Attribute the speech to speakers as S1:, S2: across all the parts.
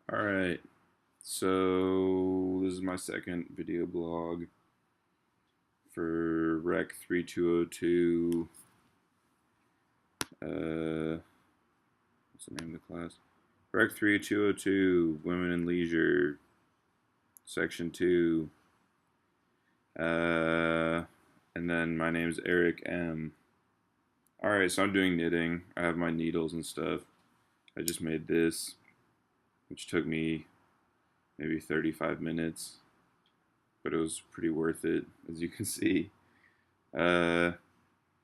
S1: Alright, so this is my second video blog for Rec 3202. What's the name of the class? Rec 3202, Women in Leisure, Section 2. And then my name's Eric M. Alright, so I'm doing knitting. I have my needles and stuff. I just made this, which took me maybe 35 minutes, but it was pretty worth it, as you can see. Uh,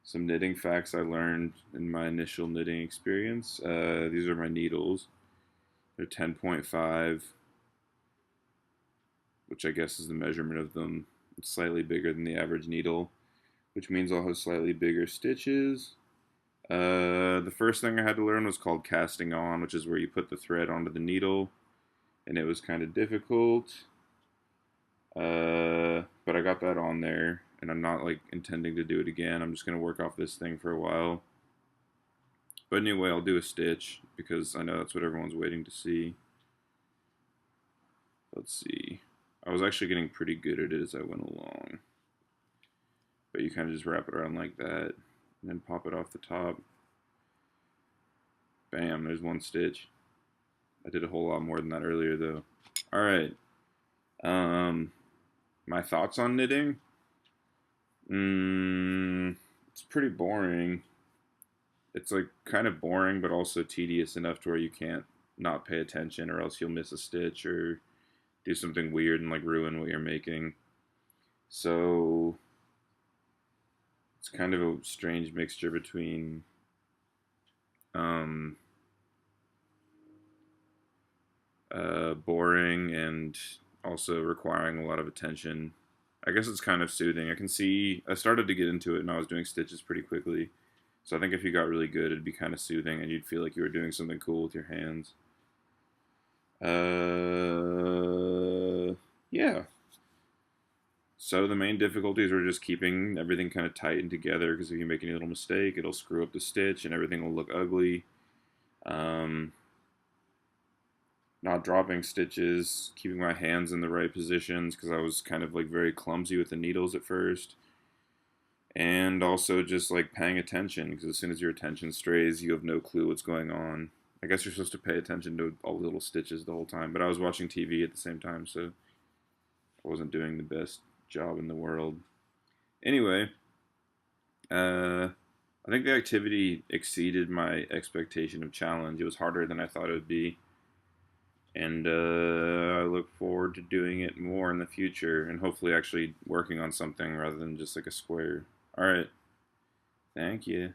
S1: some knitting facts I learned in my initial knitting experience. These are my needles. They're 10.5, which I guess is the measurement of them. It's slightly bigger than the average needle, which means I'll have slightly bigger stitches. The first thing I had to learn was called casting on, which is where you put the thread onto the needle, and it was kind of difficult. But I got that on there, and I'm not like intending to do it again. I'm just gonna work off this thing for a while. But anyway, I'll do a stitch because I know that's what everyone's waiting to see. Let's see. I was actually getting pretty good at it as I went along. But you kind of just wrap it around like that, and then pop it off the top. Bam, there's one stitch. I did a whole lot more than that earlier though. Alright. My thoughts on knitting? It's pretty boring. It's like kind of boring, but also tedious enough to where you can't not pay attention, or else you'll miss a stitch or do something weird and like ruin what you're making. So it's kind of a strange mixture between um, boring and also requiring a lot of attention. I guess it's kind of soothing. I started to get into it and I was doing stitches pretty quickly. So I think if you got really good, it'd be kind of soothing and you'd feel like you were doing something cool with your hands. Yeah. So the main difficulties were just keeping everything kind of tight and together, because if you make any little mistake, it'll screw up the stitch and everything will look ugly. Um, Not dropping stitches, keeping my hands in the right positions, because I was kind of like very clumsy with the needles at first. And also just like paying attention, because as soon as your attention strays, you have no clue what's going on. I guess you're supposed to pay attention to all the little stitches the whole time, but I was watching TV at the same time, so I wasn't doing the best job in the world. Anyway, I think the activity exceeded my expectation of challenge. It was harder than I thought it would be, and I look forward to doing it more in the future, and hopefully actually working on something rather than just like a square. All right, thank you.